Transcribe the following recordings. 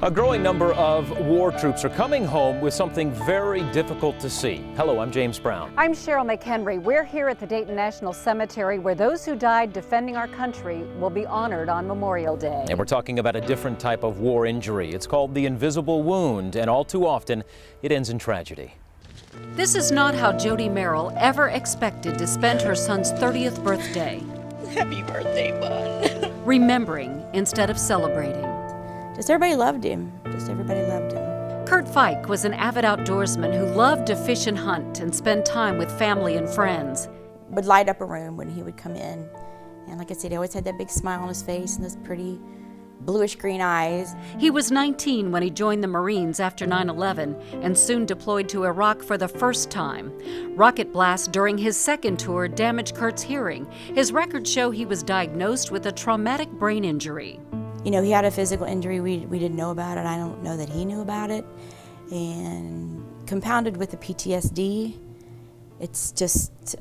A growing number of war troops are coming home with something very difficult to see. Hello, I'm James Brown. I'm Cheryl McHenry. We're here at the Dayton National Cemetery where those who died defending our country will be honored on Memorial Day. And we're talking about a different type of war injury. It's called the invisible wound, and all too often it ends in tragedy. This is not how Jody Merrill ever expected to spend her son's 30th birthday. Happy birthday, bud. Remembering instead of celebrating. Just everybody loved him. Just everybody loved him. Kurt Fike was an avid outdoorsman who loved to fish and hunt and spend time with family and friends. Would light up a room when he would come in. And like I said, he always had that big smile on his face and those pretty bluish green eyes. He was 19 when he joined the Marines after 9/11 and soon deployed to Iraq for the first time. Rocket blasts during his second tour damaged Kurt's hearing. His records show he was diagnosed with a traumatic brain injury. You know, he had a physical injury. We didn't know about it. I don't know that he knew about it. And compounded with the PTSD, it's just,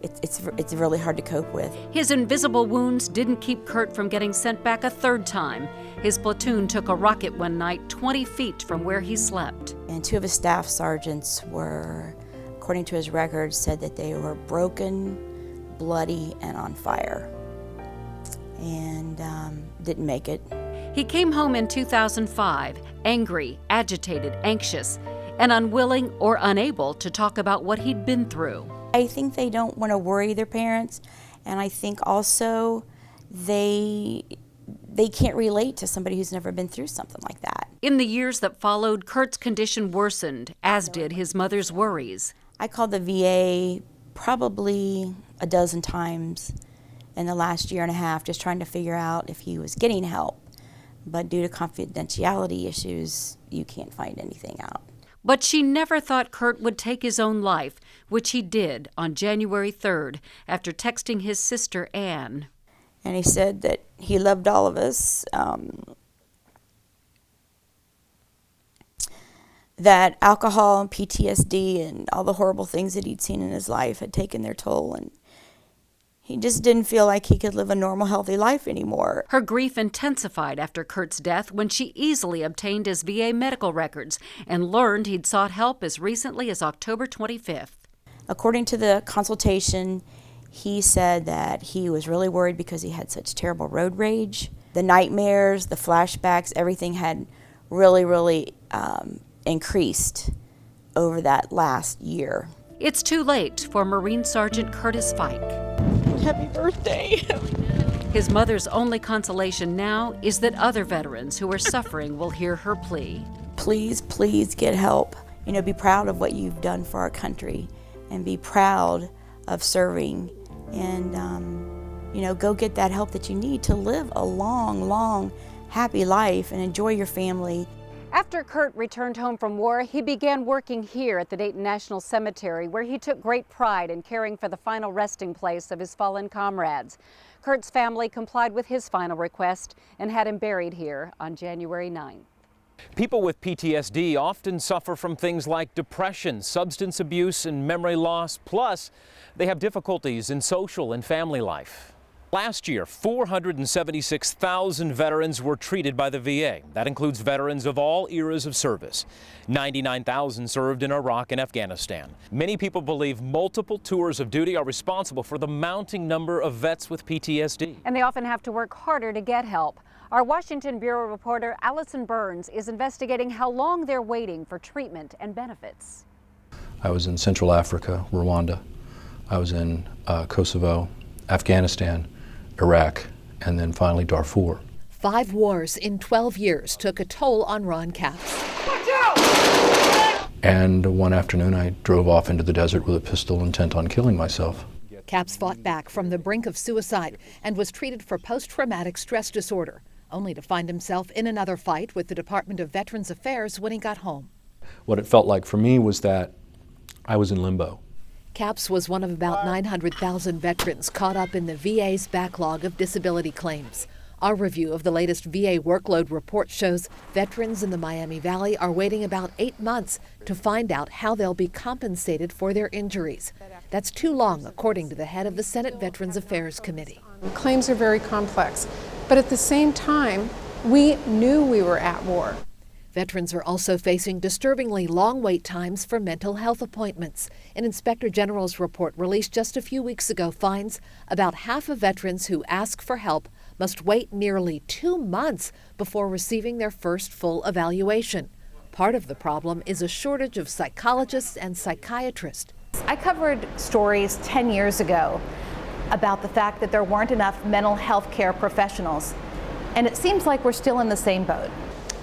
it's really hard to cope with. His invisible wounds didn't keep Kurt from getting sent back a third time. His platoon took a rocket one night 20 feet from where he slept. And two of his staff sergeants were, according to his records, said that they were broken, bloody, and on fire. And didn't make it. He came home in 2005, angry, agitated, anxious, and unwilling or unable to talk about what he'd been through. I think they don't want to worry their parents, and I think also they can't relate to somebody who's never been through something like that. In the years that followed, Kurt's condition worsened, as did his mother's worries. I called the VA probably a dozen times in the last year and a half, just trying to figure out if he was getting help. But due to confidentiality issues, you can't find anything out. But she never thought Kurt would take his own life, which he did on January 3rd after texting his sister Anne. And he said that he loved all of us, that alcohol and PTSD and all the horrible things that he'd seen in his life had taken their toll, and he just didn't feel like he could live a normal, healthy life anymore. Her grief intensified after Kurt's death when she easily obtained his VA medical records and learned he'd sought help as recently as October 25th. According to the consultation, he said that he was really worried because he had such terrible road rage. The nightmares, the flashbacks, everything had really increased over that last year. It's too late for Marine Sergeant Curtis Fike. Happy birthday. His mother's only consolation now is that other veterans who are suffering will hear her plea. Please, please get help. You know, be proud of what you've done for our country and be proud of serving. And, you know, go get that help that you need to live a long, happy life and enjoy your family. After Kurt returned home from war, he began working here at the Dayton National Cemetery, where he took great pride in caring for the final resting place of his fallen comrades. Kurt's family complied with his final request and had him buried here on January 9th. People with PTSD often suffer from things like depression, substance abuse, and memory loss. Plus, they have difficulties in social and family life. Last year, 476,000 veterans were treated by the VA. That includes veterans of all eras of service. 99,000 served in Iraq and Afghanistan. Many people believe multiple tours of duty are responsible for the mounting number of vets with PTSD. And they often have to work harder to get help. Our Washington Bureau reporter Allison Burns is investigating how long they're waiting for treatment and benefits. I was in Central Africa, Rwanda. I was in Kosovo, Afghanistan, Iraq, and then finally Darfur. 5 wars in 12 years took a toll on Ron Capps. And one afternoon I drove off into the desert with a pistol intent on killing myself. Capps fought back from the brink of suicide and was treated for post-traumatic stress disorder, only to find himself in another fight with the Department of Veterans Affairs when he got home. What it felt like for me was that I was in limbo. Capps was one of about 900,000 veterans caught up in the VA's backlog of disability claims. Our review of the latest VA workload report shows veterans in the Miami Valley are waiting about 8 months to find out how they'll be compensated for their injuries. That's too long, according to the head of the Senate Veterans Affairs Committee. Claims are very complex, but at the same time, We knew we were at war. Veterans are also facing disturbingly long wait times for mental health appointments. An Inspector General's report released just a few weeks ago finds about half of veterans who ask for help must wait nearly 2 months before receiving their first full evaluation. Part of the problem is a shortage of psychologists and psychiatrists. I covered stories 10 years ago about the fact that there weren't enough mental health care professionals, and it seems like we're still in the same boat.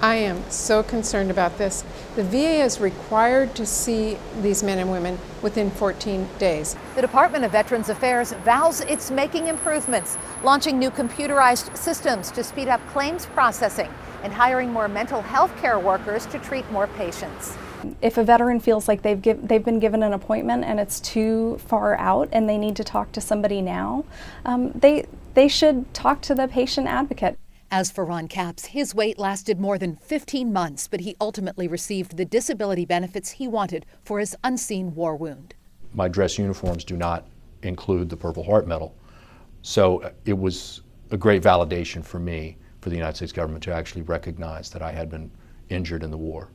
I am so concerned about this. The VA is required to see these men and women within 14 days. The Department of Veterans Affairs vows it's making improvements, launching new computerized systems to speed up claims processing and hiring more mental health care workers to treat more patients. If a veteran feels like they've been given an appointment and it's too far out and they need to talk to somebody now, they should talk to the patient advocate. As for Ron Capps, his wait lasted more than 15 months, but he ultimately received the disability benefits he wanted for his unseen war wound. My dress uniforms do not include the Purple Heart Medal, so it was a great validation for me, for the United States government, to actually recognize that I had been injured in the war.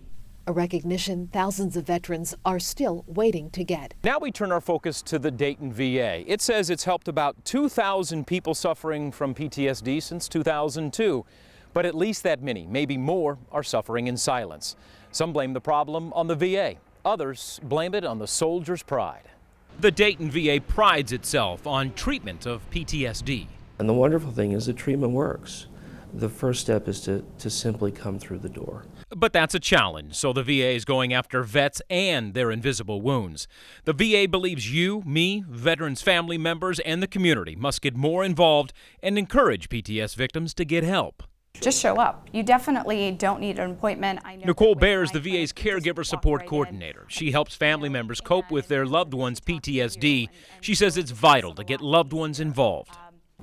A recognition thousands of veterans are still waiting to get. Now we turn our focus to the Dayton VA. It says it's helped about 2,000 people suffering from PTSD since 2002. But at least that many, maybe more, are suffering in silence. Some blame the problem on the VA. Others blame it on the soldiers' pride. The Dayton VA prides itself on treatment of PTSD. And the wonderful thing is the treatment works. The first step is to simply come through the door. But that's a challenge, so the VA is going after vets and their invisible wounds. The VA believes you, me, veterans' family members, and the community must get more involved and encourage PTSD victims to get help. Just show up. You definitely don't need an appointment. I know Nicole Baer is the VA's caregiver support coordinator. She helps family members cope with their loved ones' PTSD. She says it's vital to get loved ones involved.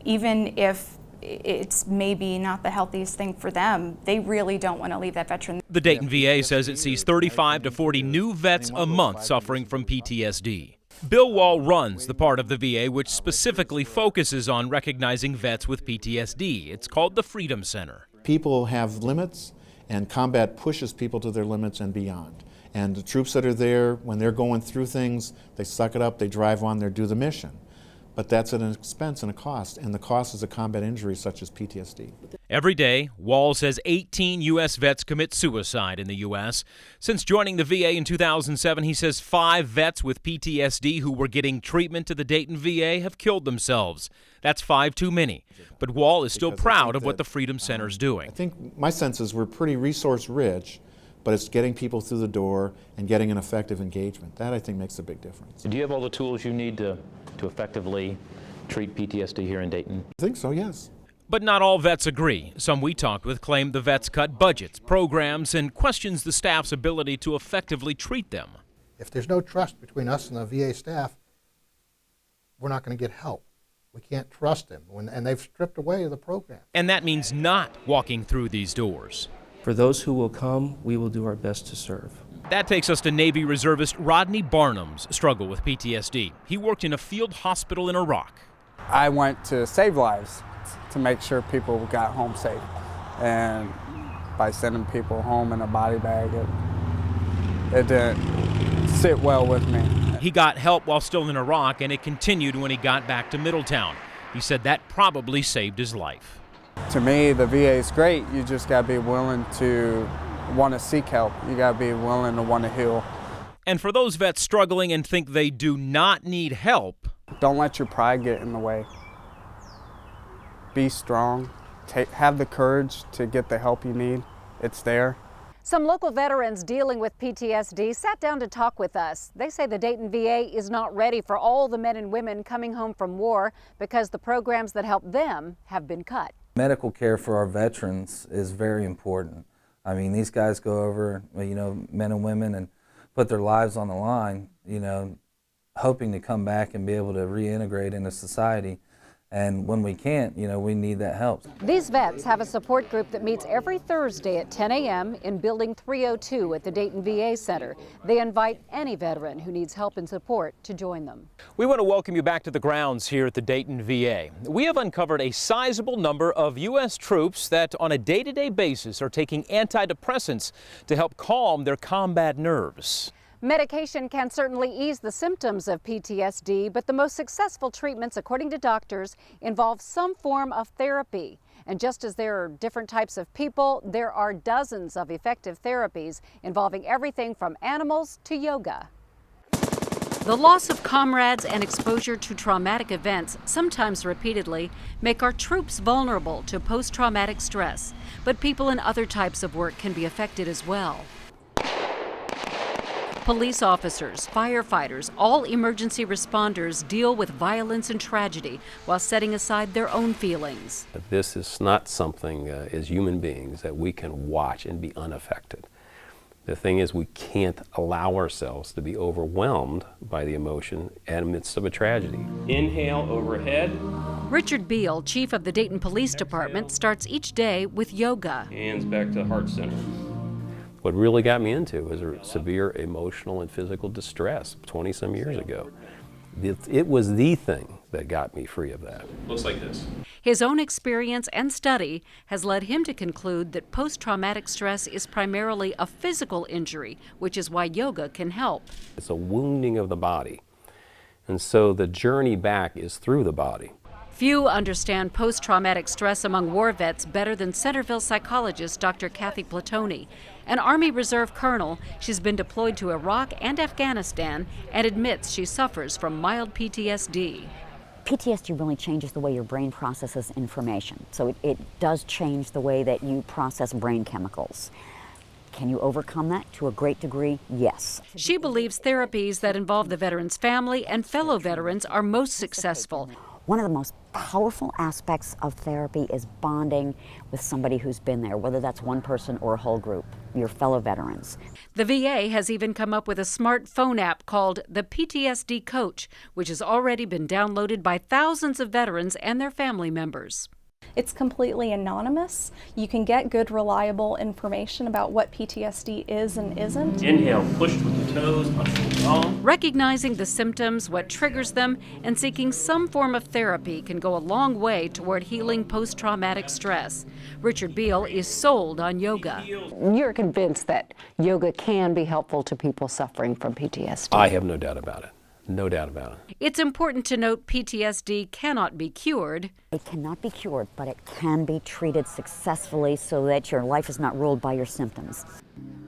Even if it's maybe not the healthiest thing for them, they really don't want to leave that veteran. The Dayton VA says it sees 35 to 40 new vets a month suffering from PTSD. Bill Wall runs the part of the VA which specifically focuses on recognizing vets with PTSD. It's called the Freedom Center. People have limits, and combat pushes people to their limits and beyond. And the troops that are there, when they're going through things, they suck it up, they drive on, they do the mission. But that's at an expense and a cost, and the cost is a combat injury such as PTSD. Every day, Wall says 18 U.S. vets commit suicide in the U.S. Since joining the VA in 2007, he says 5 vets with PTSD who were getting treatment to the Dayton VA have killed themselves. That's 5 too many. But Wall is still proud of what the Freedom Center's doing. I think my sense is we're pretty resource-rich, but it's getting people through the door and getting an effective engagement. That, I think, makes a big difference. Do you have all the tools you need to effectively treat PTSD here in Dayton? I think so, yes. But not all vets agree. Some we talked with claim the vets cut budgets, programs, and questions the staff's ability to effectively treat them. If there's no trust between us and the VA staff, we're not going to get help. We can't trust them, and they've stripped away the program. And that means not walking through these doors. For those who will come, we will do our best to serve. That takes us to Navy reservist Rodney Barnum's struggle with PTSD. He worked in a field hospital in Iraq. I went to save lives, to make sure people got home safe. And by sending people home in a body bag, it didn't sit well with me. He got help while still in Iraq, and it continued when he got back to Middletown. He said that probably saved his life. To me, the VA is great. You just got to be willing to want to seek help. You got to be willing to want to heal. And for those vets struggling and think they do not need help, don't let your pride get in the way. Be strong. Have the courage to get the help you need. It's there. Some local veterans dealing with PTSD sat down to talk with us. They say the Dayton VA is not ready for all the men and women coming home from war because the programs that help them have been cut. Medical care for our veterans is very important. I mean, these guys go over, men and women, and put their lives on the line, hoping to come back and be able to reintegrate into society. And when we can't, you know, we need that help. These vets have a support group that meets every Thursday at 10 a.m. in Building 302 at the Dayton VA Center. They invite any veteran who needs help and support to join them. We want to welcome you back to the grounds here at the Dayton VA. We have uncovered a sizable number of U.S. troops that on a day-to-day basis are taking antidepressants to help calm their combat nerves. Medication can certainly ease the symptoms of PTSD, but the most successful treatments, according to doctors, involve some form of therapy. And just as there are different types of people, there are dozens of effective therapies involving everything from animals to yoga. The loss of comrades and exposure to traumatic events, sometimes repeatedly, make our troops vulnerable to post-traumatic stress. But people in other types of work can be affected as well. Police officers, firefighters, all emergency responders deal with violence and tragedy while setting aside their own feelings. This is not something as human beings that we can watch and be unaffected. The thing is, we can't allow ourselves to be overwhelmed by the emotion amidst of a tragedy. Inhale overhead. Richard Beal, chief of the Dayton Police Department, starts each day with yoga. Hands back to heart center. What really got me into was a severe emotional and physical distress 20-some years ago. It was the thing that got me free of that. Looks like this. His own experience and study has led him to conclude that post-traumatic stress is primarily a physical injury, which is why yoga can help. It's a wounding of the body, and so the journey back is through the body. Few understand post-traumatic stress among war vets better than Centerville psychologist Dr. Kathy Platoni. An Army Reserve colonel, she's been deployed to Iraq and Afghanistan and admits she suffers from mild PTSD. PTSD really changes the way your brain processes information. So it does change the way that you process brain chemicals. Can you overcome that? To a great degree, yes. She believes therapies that involve the veteran's family and fellow veterans are most successful. One of the most powerful aspects of therapy is bonding with somebody who's been there, whether that's one person or a whole group, your fellow veterans. The VA has even come up with a smartphone app called the PTSD Coach, which has already been downloaded by thousands of veterans and their family members. It's completely anonymous. You can get good, reliable information about what PTSD is and isn't. Inhale, push with your toes, up. Recognizing the symptoms, what triggers them, and seeking some form of therapy can go a long way toward healing post-traumatic stress. Richard Beal is sold on yoga. You're convinced that yoga can be helpful to people suffering from PTSD? I have no doubt about it. No doubt about it. It's important to note PTSD cannot be cured. It cannot be cured, but it can be treated successfully so that your life is not ruled by your symptoms.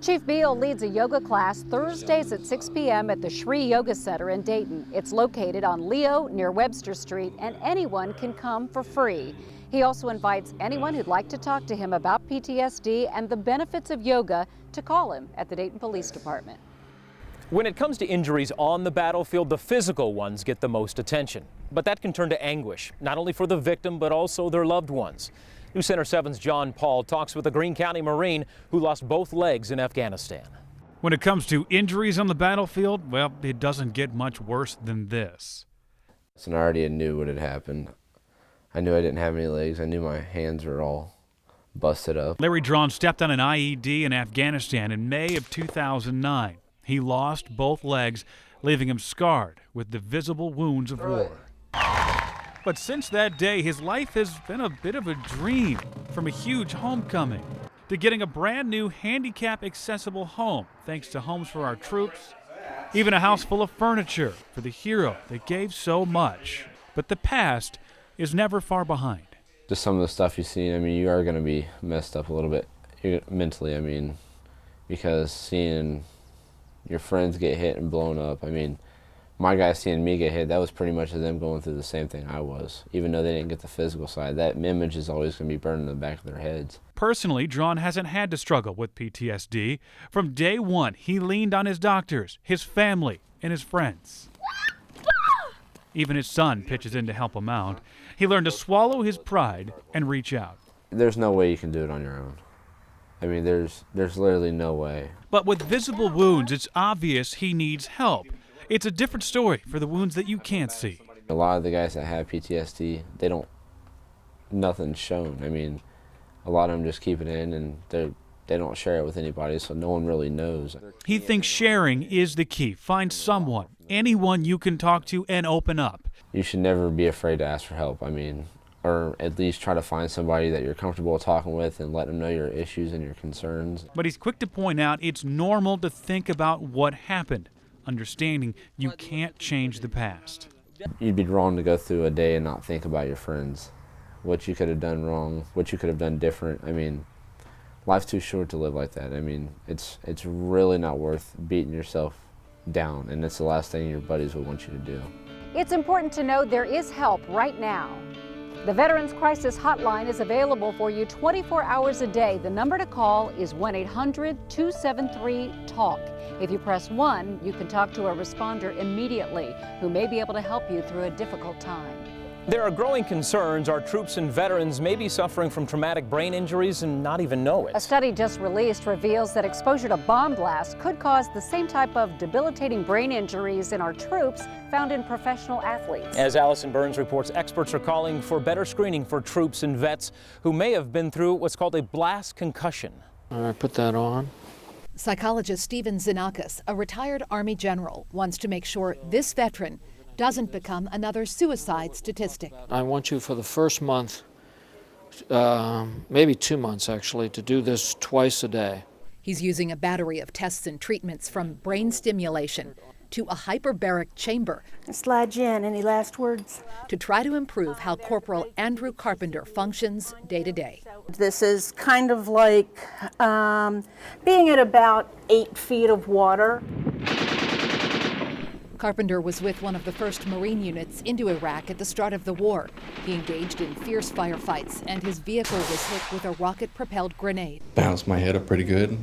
Chief Beal leads a yoga class Thursdays at 6 p.m. at the Shri Yoga Center in Dayton. It's located on Leo near Webster Street, and anyone can come for free. He also invites anyone who'd like to talk to him about PTSD and the benefits of yoga to call him at the Dayton Police Department. When it comes to injuries on the battlefield, the physical ones get the most attention. But that can turn to anguish, not only for the victim, but also their loved ones. News Center 7's John Paul talks with a Greene County Marine who lost both legs in Afghanistan. When it comes to injuries on the battlefield, well, it doesn't get much worse than this. So I already knew what had happened. I knew I didn't have any legs. I knew my hands were all busted up. Larry Drawn stepped on an IED in Afghanistan in May of 2009. He lost both legs, leaving him scarred with the visible wounds of war. But since that day, his life has been a bit of a dream, from a huge homecoming to getting a brand new handicap-accessible home, thanks to Homes for Our Troops, even a house full of furniture for the hero that gave so much. But the past is never far behind. Just some of the stuff you've seen, I mean, you are going to be messed up a little bit mentally, I mean, because seeing your friends get hit and blown up. I mean, my guys seeing me get hit, that was pretty much them going through the same thing I was. Even though they didn't get the physical side, that image is always going to be burned in the back of their heads. Personally, Drawn hasn't had to struggle with PTSD. From day one, he leaned on his doctors, his family, and his friends. Even his son pitches in to help him out. He learned to swallow his pride and reach out. There's no way you can do it on your own. I mean, there's literally no way. But with visible wounds, it's obvious he needs help. It's a different story for the wounds that you can't see. A lot of the guys that have PTSD, nothing's shown. I mean, a lot of them just keep it in and they don't share it with anybody, so no one really knows. He thinks sharing is the key. Find someone, anyone you can talk to and open up. You should never be afraid to ask for help. I mean, or at least try to find somebody that you're comfortable talking with and let them know your issues and your concerns. But he's quick to point out it's normal to think about what happened, understanding you can't change the past. You'd be wrong to go through a day and not think about your friends, what you could have done wrong, what you could have done different. I mean, life's too short to live like that. I mean, it's really not worth beating yourself down, and it's the last thing your buddies would want you to do. It's important to know there is help right now. The Veterans Crisis Hotline is available for you 24 hours a day. The number to call is 1-800-273-TALK. If you press 1, you can talk to a responder immediately who may be able to help you through a difficult time. There are growing concerns our troops and veterans may be suffering from traumatic brain injuries and not even know it. A study just released reveals that exposure to bomb blasts could cause the same type of debilitating brain injuries in our troops found in professional athletes. As Allison Burns reports, experts are calling for better screening for troops and vets who may have been through what's called a blast concussion. All right, put that on. Psychologist Steven Xenakis, a retired Army general, wants to make sure this veteran doesn't become another suicide statistic. I want you for the first month, maybe 2 months actually, to do this twice a day. He's using a battery of tests and treatments from brain stimulation to a hyperbaric chamber. Slide you in. Any last words? To try to improve how Corporal Andrew Carpenter functions day to day. This is kind of like being at about 8 feet of water. Carpenter was with one of the first Marine units into Iraq at the start of the war. He engaged in fierce firefights, and his vehicle was hit with a rocket-propelled grenade. Bounced my head up pretty good.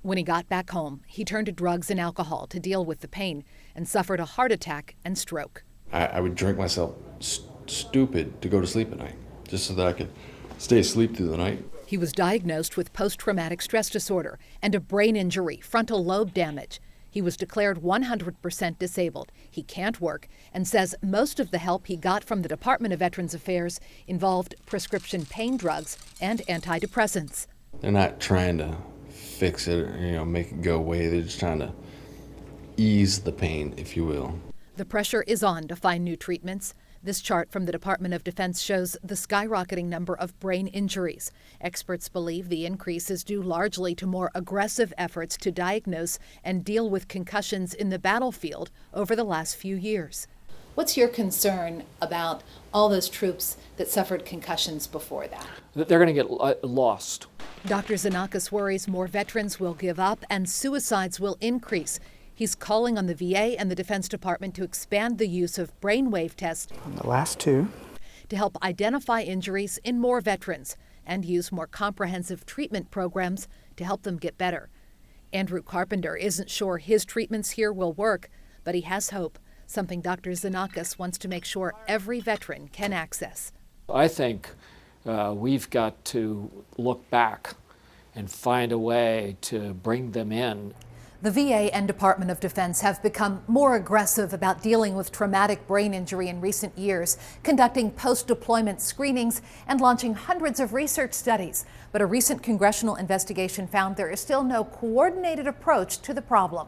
When he got back home, he turned to drugs and alcohol to deal with the pain and suffered a heart attack and stroke. I would drink myself stupid to go to sleep at night, just so that I could stay asleep through the night. He was diagnosed with post-traumatic stress disorder and a brain injury, frontal lobe damage. He was declared 100% disabled. He can't work and says most of the help he got from the Department of Veterans Affairs involved prescription pain drugs and antidepressants. They're not trying to fix it or, make it go away. They're just trying to ease the pain, if you will. The pressure is on to find new treatments. This chart from the Department of Defense shows the skyrocketing number of brain injuries. Experts believe the increase is due largely to more aggressive efforts to diagnose and deal with concussions in the battlefield over the last few years. What's your concern about all those troops that suffered concussions before that? They're going to get lost. Dr. Xenakis worries more veterans will give up and suicides will increase. He's calling on the VA and the Defense Department to expand the use of brainwave tests The last two. to help identify injuries in more veterans and use more comprehensive treatment programs to help them get better. Andrew Carpenter isn't sure his treatments here will work, but he has hope, something Dr. Xenakis wants to make sure every veteran can access. I think we've got to look back and find a way to bring them in. The VA and Department of Defense have become more aggressive about dealing with traumatic brain injury in recent years, conducting post-deployment screenings and launching hundreds of research studies. But a recent congressional investigation found there is still no coordinated approach to the problem.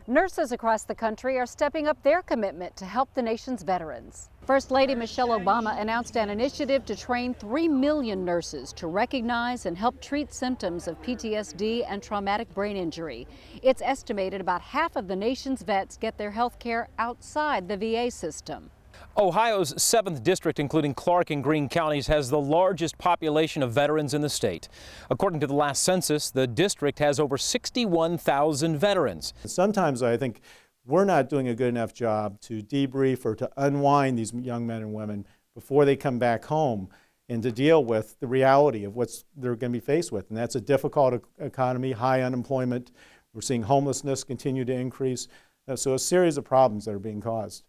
Nurses across the country are stepping up their commitment to help the nation's veterans. First Lady Michelle Obama announced an initiative to train 3 million nurses to recognize and help treat symptoms of PTSD and traumatic brain injury. It's estimated about half of the nation's vets get their health care outside the VA system. Ohio's 7th district, including Clark and Greene counties, has the largest population of veterans in the state. According to the last census, the district has over 61,000 veterans. Sometimes I think we're not doing a good enough job to debrief or to unwind these young men and women before they come back home and to deal with the reality of what they're going to be faced with. And that's a difficult economy, high unemployment. We're seeing homelessness continue to increase. So a series of problems that are being caused.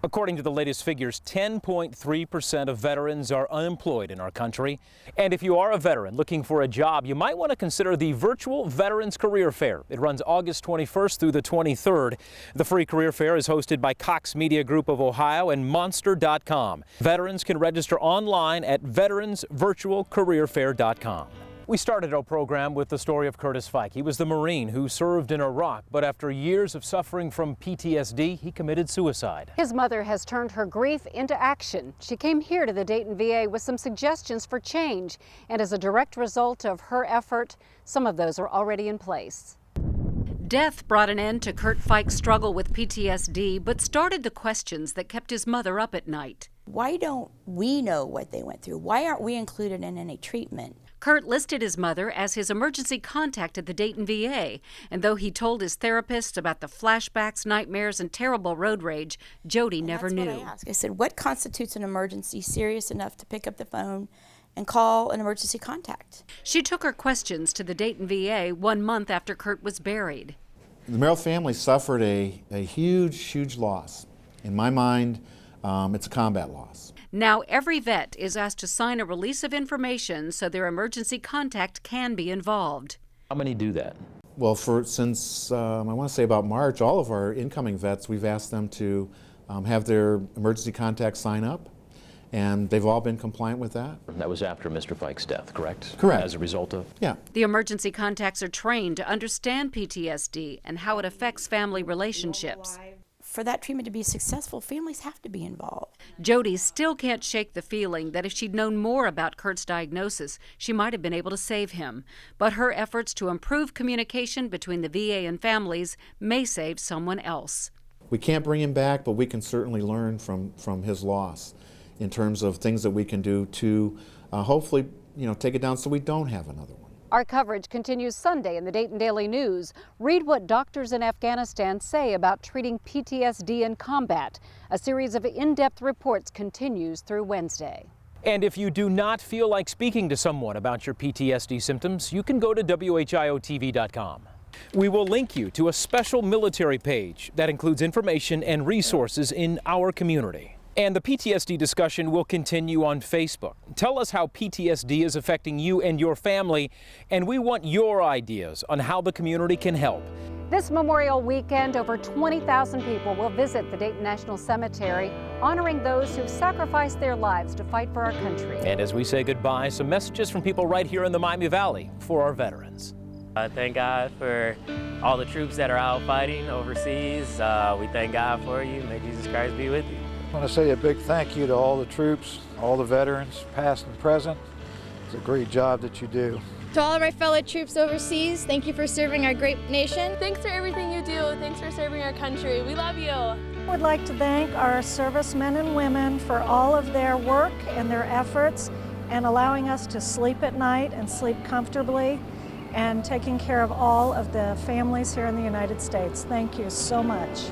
According to the latest figures, 10.3% of veterans are unemployed in our country. And if you are a veteran looking for a job, you might want to consider the virtual Veterans Career Fair. It runs August 21st through the 23rd. The free career fair is hosted by Cox Media Group of Ohio and Monster.com. Veterans can register online at veteransvirtualcareerfair.com. We started our program with the story of Curtis Fike. He was the Marine who served in Iraq, but after years of suffering from PTSD, he committed suicide. His mother has turned her grief into action. She came here to the Dayton VA with some suggestions for change, and as a direct result of her effort, some of those are already in place. Death brought an end to Kurt Fike's struggle with PTSD, but started the questions that kept his mother up at night. Why don't we know what they went through? Why aren't we included in any treatment? Kurt listed his mother as his emergency contact at the Dayton VA, and though he told his therapist about the flashbacks, nightmares, and terrible road rage, Jody never knew. That's what I asked. I said, what constitutes an emergency serious enough to pick up the phone and call an emergency contact? She took her questions to the Dayton VA 1 month after Kurt was buried. The Merrill family suffered a huge loss. In my mind, it's a combat loss. Now every vet is asked to sign a release of information so their emergency contact can be involved. How many do that? Well, since I want to say about March, all of our incoming vets, we've asked them to have their emergency contact sign up, and they've all been compliant with that. That was after Mr. Fike's death, correct? Correct. As a result of? Yeah. The emergency contacts are trained to understand PTSD and how it affects family relationships. For that treatment to be successful, families have to be involved. Jody still can't shake the feeling that if she'd known more about Kurt's diagnosis, she might have been able to save him. But her efforts to improve communication between the VA and families may save someone else. We can't bring him back, but we can certainly learn from his loss in terms of things that we can do to hopefully, take it down so we don't have another one. Our coverage continues Sunday in the Dayton Daily News. Read what doctors in Afghanistan say about treating PTSD in combat. A series of in-depth reports continues through Wednesday. And if you do not feel like speaking to someone about your PTSD symptoms, you can go to WHIO-TV.com. We will link you to a special military page that includes information and resources in our community. And the PTSD discussion will continue on Facebook. Tell us how PTSD is affecting you and your family, and we want your ideas on how the community can help. This Memorial Weekend, over 20,000 people will visit the Dayton National Cemetery, honoring those who've sacrificed their lives to fight for our country. And as we say goodbye, some messages from people right here in the Miami Valley for our veterans. Thank God for all the troops that are out fighting overseas. We thank God for you. May Jesus Christ be with you. I want to say a big thank you to all the troops, all the veterans, past and present. It's a great job that you do. To all of my fellow troops overseas, thank you for serving our great nation. Thanks for everything you do. Thanks for serving our country. We love you. I would like to thank our servicemen and women for all of their work and their efforts and allowing us to sleep at night and sleep comfortably and taking care of all of the families here in the United States. Thank you so much.